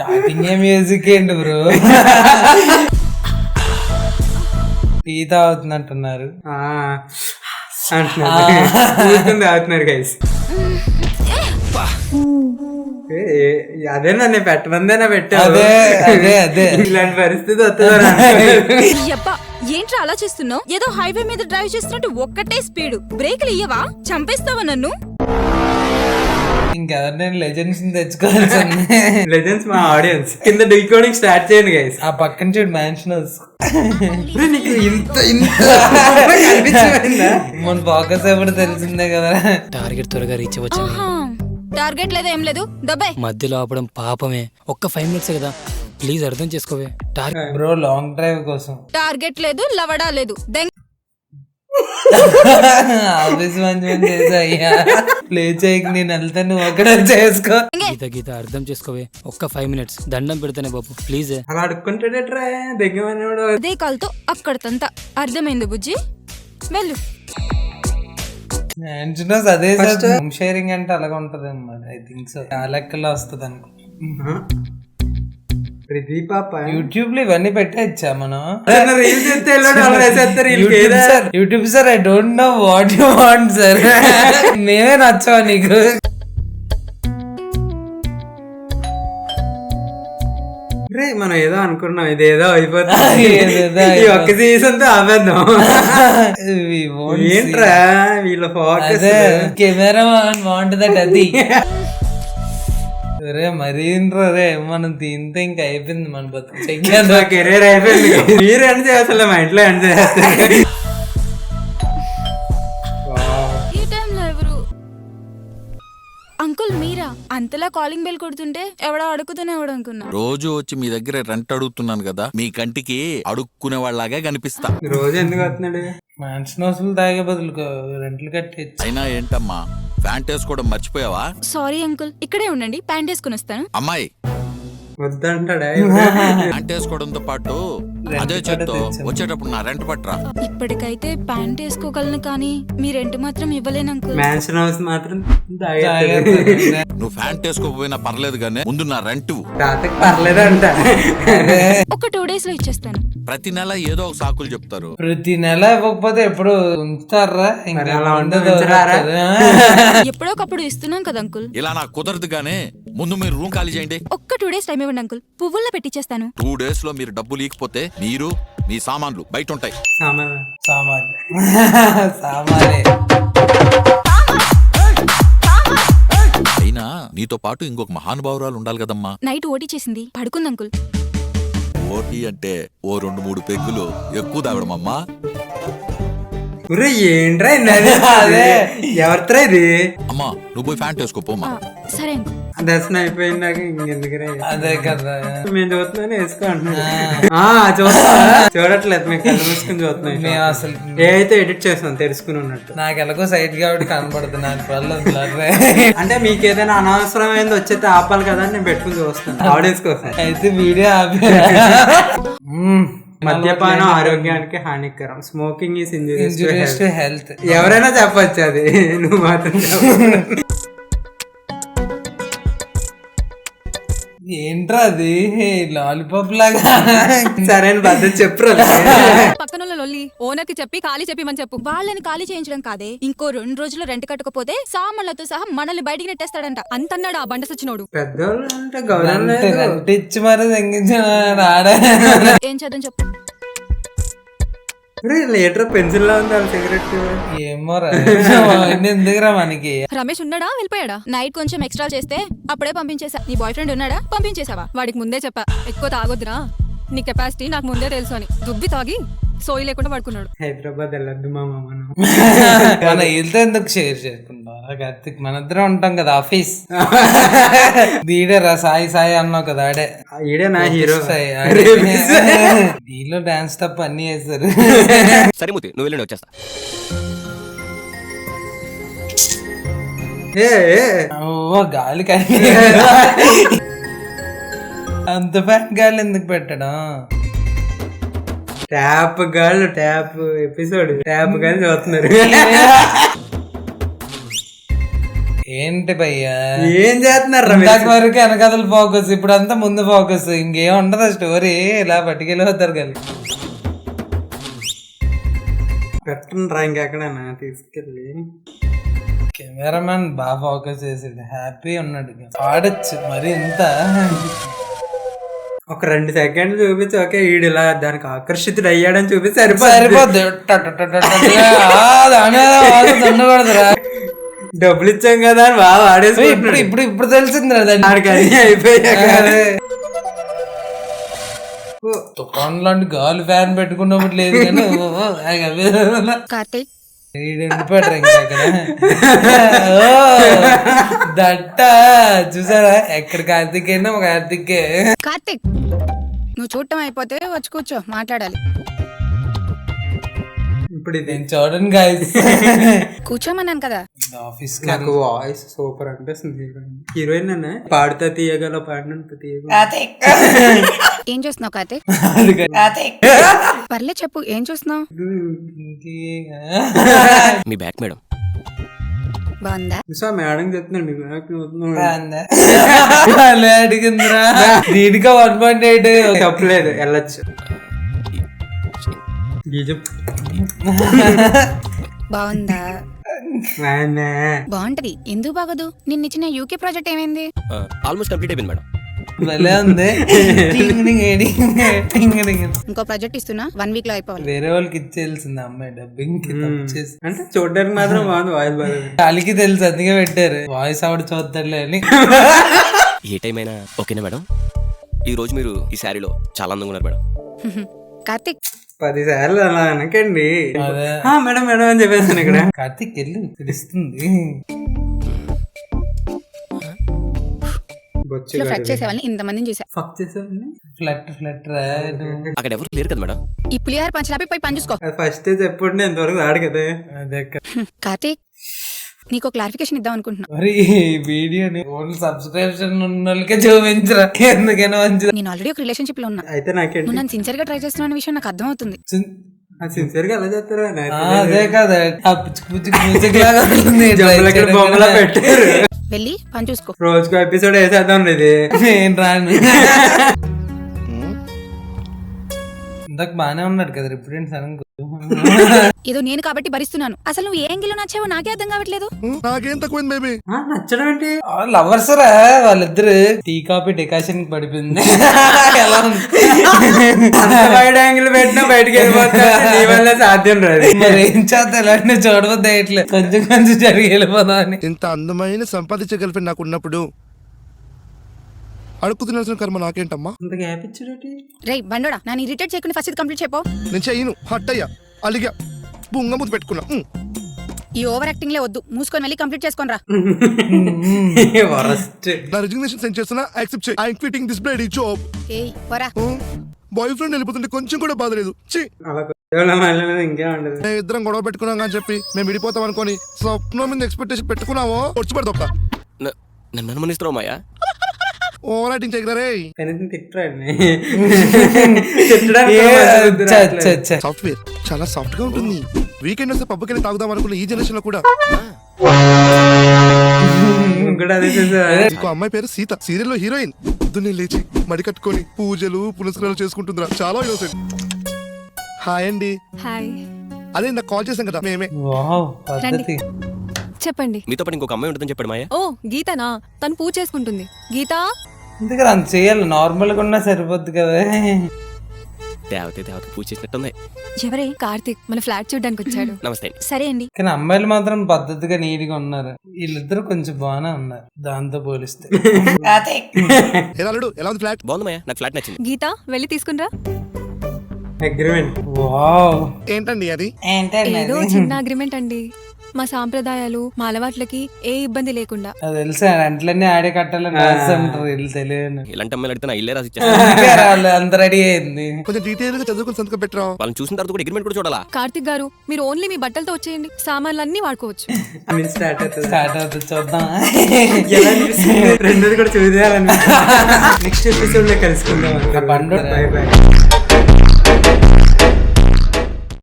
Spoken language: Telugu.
స్టార్టింగ్ మ్యూజిక్ ఏంటి బ్రో? టీ తాగుతున్నట్టున్నారు. తాగుతున్నారు గైస్. అదే నన్ను పెట్టమందేనా పెట్టా. ఇలాంటి పరిస్థితి వస్తుందని. ఏంట్రా అలా చేస్తున్నావు? ఏదో హైవే మీద డ్రైవ్ చేస్తున్నట్టు ఒక్కటే స్పీడ్. బ్రేకులు ఇయ్యవా? చంపేస్తావా నన్ను? ఇంకెవరినైనా లెజెండ్స్ తెచ్చుకోవాల్సింది. లెజెండ్స్ మా ఆడియన్స్. కింద డీకోడింగ్ స్టార్ట్ చేయండి గైస్. ఆ పక్కన చూడు మ్యాన్షనల్స్. నీకు ఇంత మన ఫోకస్ ఎప్పుడు తెలిసిందే కదా. టార్గెట్ త్వరగా రీచ్ అవ్వచ్చు. టార్గెట్ లేదు ఏం లేదు. దబ్బే మధ్యలో ఆపడం పాపమే. ఒక్క 5 minutes కదా, ప్లీజ్ అర్థం చేసుకోవే. బ్రో లాంగ్ డ్రైవ్ కోసం టార్గెట్ లేదు, లవడా లేదు. ఆఫీస్ మంచి చేసా ప్లే చేయకు, నేను వెళ్తా, నువ్వు అక్కడ చేసుకో. గీత అర్థం చేసుకోవే. ఒక్క 5 minutes దండం పెడతానే బాబు, ప్లీజ్. అలా అడుక్కుంటాడట్రా దగ్గర. అదే కాల్తో అక్కడతంతా అర్థమైంది బుజ్జి, వెళ్ళు. అదే హోమ్ షేరింగ్ అంటే అలాగ ఉంటది అన్నమాట. I think so. ఆ లెక్కలో వస్తుంది అనుకో. యూట్యూబ్ లో ఇవన్నీ పెట్టేచ్చా మనం? YouTube sir, I don't know what you want sir. మేమే నచ్చావా నీకు? మనం ఏదో అనుకున్నాం, ఇదేదో అయిపోతుంది. ఒక్క సీజన్ తో ఆపేద్దాం. ఏంట్రా వీళ్ళ ఫోకస్? కెమెరా బాగుంటుంది అది. రే మరీ రే, మనం దీంతో ఇంకా అయిపోయింది మన బతుకు. కెరీర్ అయిపోయింది. మీరు ఎండ్ చేయాలి, మా ఇంట్లో ఎండ్ చేస్తారు. అంకుల్ మీరా? అంతలా కాలింగ్ బెల్ కొడుతుంటే ఎవడో అడుగుతూనే అనుకున్నా. రోజు వచ్చి మీ దగ్గర రెంట్ అడుగుతున్నాను కదా, మీ కంటికి అడుక్కునే వాళ్ళలాగా కనిపిస్తా. రోజు ఎందుకు వస్తున్నాడు? మ్యాన్షన్ హౌస్లు తాగే బదులు రెంట్లు కట్టేచ్చు. అయినా ఏంటమ్మా, ప్యాంట్ వేసుకోవడం మర్చిపోయావా? సారీ అంకుల్, ఇక్కడే ఉండండి, ప్యాంట్ వేసుకుని వస్తాను. అమ్మాయి వద్దంటాడా? ప్యాంట్ వేసుకోవడంతో పాటు అదే చేత్తో వచ్చేటప్పుడు నా రెంట్ పట్రా. ఇప్పటికైతే ప్యాంట్ వేసుకోగలను, కానీ మీ రెంట్ మాత్రం ఇవ్వలేను అంకుల్. మ్యాన్షన్ హౌస్ మాత్రం నువ్వు ప్యాంట్ వేసుకోకపోయినా పర్లేదు కానీ ముందు నా రెంట్ పర్లేదంట. ఒక 2 days లో ఇచ్చేస్తాను. ప్రతి నెల ఏదో ఒక సాకులు చెప్తారు. ప్రతి నెల ఇవ్వకపోతే ఎప్పుడు ఉంచుతారా? ఎప్పుడోకప్పుడు ఇస్తున్నాం కదా అంకుల్. ఇలా నాకు కుదరదు గానే, ముందు మీరు రూమ్ ఖాళీ చేయండి. ఒక్క 2 days టైం ఇవ్వండి అంకుల్, పువ్వుల్లో పెట్టిచ్చేస్తాను. 2 days లో మీరు డబ్బు లేకపోతే మీరు మీ సామాన్లు బయట ఉంటాయి. సామాన్లే. అయినా నీతో పాటు ఇంకొక మహానుభావురాలు ఉండాలి కదమ్మా. నైట్ ఓటీ చేసింది, పడుకుంది అంకుల్. ఓటీ అంటే ఓ 2-3 పెగ్గులు ఎక్కువ తాగడమమ్మా. ఏంట్రా ఎవరితో ఇది? అమ్మా నువ్వు పోయి ప్యాంట్ వేసుకోపోమ్మా. సరే అంకుల్. దర్శనం అయిపోయిందాక ఇంకెందుకురా? అదే కదా, మేము చూస్తున్నాను వేసుకో అంటున్నాడు. చూడట్లేదు, మేము కళ్ళు మూసుకుని చూస్తున్నాం. మేము అసలు ఏదైతే ఎడిట్ చేస్తాం తెలుసుకుని ఉన్నట్టు. నాకు ఎలాగో సైట్ కాబట్టి కనపడుతుంది. నాకు అంటే మీకు ఏదైనా అనవసరమైంది వచ్చేస్తే ఆపాలి కదా అని నేను పెట్టుకుని చూస్తాను ఆడియన్స్ కోసం. అయితే వీడియో ఆపి. మద్యపానం ఆరోగ్యానికి హానికరం. Smoking is injurious to health. ఎవరైనా చెప్పచ్చు, అది నువ్వు మాత్రం ఏంట్రా అది లాలీపాప్ లాగా? సరైన పద్ధతి చెప్పు. పక్కన లొల్లి ఓనర్ కి చెప్పి ఖాళీ చెప్పమని చెప్పు. వాళ్ళని ఖాళీ చేయించడం కాదే, ఇంకో 2 రోజులు రెంట్ కట్టకపోతే సామాన్లతో సహా మనల్ని బయటికి నెట్టేస్తాడంట. అంతన్నాడు ఆ బండ సచ్చినోడు. పెద్దోళ్ళు అంటే గవర్నమెంట్ ఇచ్చి మరి తెంగించిన ఏం చేద్దాం చెప్పు. లీటర్ పెన్సిల్ లా ఉంది సిగరెట్. ఏమో ఎందుకురా మనకి. రమేష్ ఉన్నాడా వెళ్ళిపోయాడా? నైట్ కొంచెం ఎక్స్ట్రా చేస్తే అప్పుడే పంపించేసా. నీ బాయ్ ఫ్రెండ్ ఉన్నాడా? పంపించేసావా? వాడికి ముందే చెప్పా, ఎక్కువ తాగొద్దురా, నీ కెపాసిటీ నాకు ముందే తెలుసు అని. దుబ్బి తాగి సోయి లేకుండా పడుకున్నాడు. హైదరాబాద్ వెళ్ళొద్దు మామ, మన వెళ్తే ఎందుకు షేర్ చేసుకుంటాం? కార్తిక్ మనిద్దరం ఉంటాం కదా ఆఫీస్. దీడేరా సాయి సాయి అన్నావు కదా, ఆడే ఈడే నా హీరో. దీనిలో డాన్స్ తప్ప అన్ని చేస్తారు. సరిమూతి నువ్వు వెళ్ళండి, వచ్చేస్తా. గాలి కానీ అంత ఫ్యాన్ గాలి ఎందుకు పెట్టడం? Tap girl tap episode tap girl చూస్తున్నారు. ఏంటి భయ్యా ఏం చేస్తున్నారు ఇందాక వరకు వెనకదలు ఫోకస్, ఇప్పుడు అంతా ముందు ఫోకస్, ఇంకేం ఉండదు స్టోరీ, ఇలా పట్టుకెళ్ళిపోతారు కదా. పెట్టండి రా ఇంకెక్కడైనా తీసుకెళ్ళి. కెమెరామెన్ బాగా ఫోకస్ చేసాడు, హ్యాపీ ఉన్నాడు, ఆడచ్చు మరి ఇంత. ఒక 2 సెకండ్లు చూపించి ఓకే వీడు ఇలా దానికి ఆకర్షితుడు అయ్యాడని చూపించి సరిపోద్ది. సరిపోద్ది. ఉండకూడదురా, డబ్బులు ఇచ్చాం కదా అని బాగా ఆడేసి ఇప్పుడు ఇప్పుడు ఇప్పుడు తెలిసింది తుఫాన్ గాలి ఫ్యాన్ పెట్టుకున్నప్పుడు లేదు కానీ కార్తీక్ వెళ్ళిపోయాడు ఇంకా అక్కడ. దట్ట చూసారా, ఎక్కడ కార్తీక్ అయినా ఒక కార్తీకే. కార్తీక్ నువ్వు చూడటం అయిపోతే వచ్చి కూర్చో, మాట్లాడాలి. ఇప్పుడు ఇది నేను చూడండి గాయస్, కూర్చోమన్నాను కదా. ఆఫీస్ నాకు వాయిస్ సూపర్ అనిపిస్తుంది. హీరోయిన్ అన్న పాడుతా తీయగల పాడినంత తీయగల. ఏం చూస్తున్నావు కార్తీక్? పర్లే చెప్పు, ఏం చూస్తున్నావు? మీ బ్యాక్ మేడం. బాగుందా? మేడం చెప్తున్నాను మీ బ్యాక్ అడిగిందిరా, దీనికా 1.8 తప్పలేదు, వెళ్ళచ్చు. బీజం బాగుందా? బాగుంటది, ఎందుకు బాగోదు? నిన్న ఇచ్చిన యూకే ప్రాజెక్ట్ ఏమైంది? ఆల్మోస్ట్ కంప్లీట్ అయిపోయింది మేడం. భలే ఉంది. ఇంకో ప్రాజెక్ట్ ఇస్తున్నా, 1 వీక్ లో అయిపోవాలి. వేరే వాళ్ళకి ఇచ్చేయాల్సింది అమ్మాయి డబ్బింగ్ చేసి. అంటే చూడడానికి మాత్రం బాగుంది, వాయిస్ బాగా. వాళ్ళకి తెలుసు అందుకే పెట్టారు, వాయిస్ ఆవిడ చూద్దాంలే అని. ఏ టైం అయినా ఓకేనా మేడం? ఈ రోజు మీరు ఈ శారీలో చాలా అందంగా ఉన్నారు మేడం. కార్తీక్ 10 సార్లు అలా అనకండి. అదే. మేడం మేడం అని చెప్పేస్తాను ఇక్కడ. కార్తీక్ వెళ్ళు, తెలుస్తుంది. ఫ్లడ్ చేసే వాళ్ళని ఇంతమందిని చూసా. ఫక్ చేసేవాడిని. ఫ్లట్ రా నువ్వు. అక్కడ ఎవరు లేరు కదా మేడం. ఈ పులిహార పంచలాపి పోయి పని చూసుకో. అది ఫస్ట్ చెప్పండి, ఎంతవరకు రాడు కదా. అదే కార్తీక్ నీకు క్లారిఫికేషన్ ఇద్దాం అనుకుంటున్నా. మరి ఈ వీడియోని ఓన్లీ సబ్స్క్రిప్షన్ ఉన్న వాళ్ళకే చూపించరా, ఎందుకైనా మంచిది. నేను ఆల్రెడీ ఒక రిలేషన్షిప్ లో ఉన్నా. అయితే నాకేంటి నువ్వు నన్ను సిన్సియర్ గా ట్రై చేస్తున్న విషయం నాకు అర్థం అవుతుంది. సిన్సియర్ గా ఎలా చేస్తారా? అదే కదా, ఆ పుచ్చుకులాగా బొమ్మలా పెట్టారు. వెళ్ళి పని చూసుకో. రోజుకు ఎపిసోడ్ వేసేద్దాం. ఇది నేను రాను. ఇందాక బానే ఉన్నాడు కదా, ఇప్పుడు సడన్ ఏదో నేను కాబట్టి భరిస్తున్నాను. అసలు నువ్వు ఏ యాంగిల్ లో నచ్చావో నాకే అర్థం కావట్లేదు. నాకేం తక్కువైంది బేబీ. నచ్చడం ఏంటి? లవర్స్ రా వాళ్ళిద్దరు. టీ కాఫీ డెకాషన్ పడిపోయింది. ఎలా ఉంది? వైడ్ యాంగిల్ పెట్టినా బయటకి వెళ్ళిపోతా, నీ వల్ల సాధ్యం రాదు. మరి ఏం చేస్తా, ఇలాంటి చూడబోద్దు ఇట్లా కొంచెం కొంచెం జరిగి వెళ్ళిపోదాం అని. ఇంత అందమైన సంపాదించే గర్ల్ ఫ్రెండ్ నాకు ఉన్నప్పుడు అడుక్కు తినాల్సిన కర్మ నాకేంటమ్మా? అంత గ్యాప్ ఇచ్చాడేంటి? రేయ్ బండోడా, నన్ను ఇరిటేట్ చేయకుండా ఫస్ట్ ఇది కంప్లీట్ చెప్పు. నేను చెయ్యను, హట్ అయ్యా, అలిగా, బుంగ ముద్దు పెట్టుకున్నా. ఈ ఓవర్ యాక్టింగ్ లే వద్దు, మూసుకొని వెళ్ళి కంప్లీట్ చేసుకొని రా. వరస్ట్. నా రిజిగ్నేషన్ సెండ్ చేస్తున్నా, యాక్సెప్ట్ చేయి. I am quitting this bloody job. ఏయ్ పోరా. బాయ్ ఫ్రెండ్ వెళ్ళిపోతుంటే కొంచెం కూడా బాధ లేదు. అలా ఇంకేం ఉండదు. మేము ఇద్దరం గొడవ పెట్టుకున్నాం అని చెప్పి మేము విడిపోతాం అనుకోని స్వప్నం మీద ఎక్స్పెక్టేషన్ పెట్టుకున్నావో వచ్చి పడతా. నన్ను అనుమానిస్తున్నావు మాయా? ఓవర్ యాక్టింగ్ చేయగలరే. సాఫ్ట్వేర్ చాలా సాఫ్ట్ గా ఉంటుంది. వీకెండ్ వస్తే పబ్కి వెళ్ళి తాగుదాం అనుకున్న ఈ జనరేషన్ లో కూడా. ఇంకో అమ్మాయి పేరు సీత, సీరియల్ లో హీరోయిన్. పొద్దున్నే లేచి మడి కట్టుకొని పూజలు పునస్కారాలు చేసుకుంటుందిరా, చాలా యోసెంట్. హాయ్ అండి. హాయ్. అదే నాకు కాల్ చేశాం కదా మేమే. చెప్పండి. మీతో పాటు ఇంకొక అమ్మాయి ఉంటుందని చెప్పాడు మాయా. ఓ గీతనా, తను పూజ చేసుకుంటుంది. గీత ఎందుకంటే అంత చేయాలి, నార్మల్ గా ఉన్నా సరిపోద్ది కదా. దేవత పూజ చేసినట్టుంది. ఎవరే? కార్తీక్ మన ఫ్లాట్ చూడడానికి వచ్చాడు. నమస్తే. సరే అండి. కానీ అమ్మాయిలు మాత్రం పద్ధతిగా నీట్ గా ఉన్నారు, వీళ్ళిద్దరు కొంచెం బాగానే ఉన్నారు దాంతో పోలిస్తే. ఎలా ఉంది ఫ్లాట్? బాగుంది మాయా, నాకు ఫ్లాట్ నచ్చింది. గీత వెళ్ళి తీసుకునిరా. అగ్రిమెంట్. వావ్, ఏంటండి అది? ఏదో చిన్న అగ్రిమెంట్ అండి. మా సాంప్రదాయాలు మా అలవాట్లకి ఏ ఇబ్బంది లేకుండా. అది తెలుసా, అంట్లన్నీ ఆడే కట్టాలని రాస్తుంటారు వీళ్ళు, తెలియదు. ఇలాంటి అమ్మాయిలు అడిగితే నా ఇల్లే రాసి ఇచ్చాను. అంత రెడీ అయింది. కొంచెం డీటెయిల్ గా చదువుకుని సంతకం పెట్టరా. వాళ్ళని చూసిన తర్వాత కూడా అగ్రిమెంట్ కూడా చూడాలా? కార్తిక్ గారు మీరు ఓన్లీ మీ బట్టలతో వచ్చేయండి, సామాన్లు అన్ని వాడుకోవచ్చు. స్టార్ట్ అవుతుంది, చూద్దాం. రెండోది కూడా చూడాలని. నెక్స్ట్ ఎపిసోడ్ లో కలుసుకుందాం. బండు. Bye by.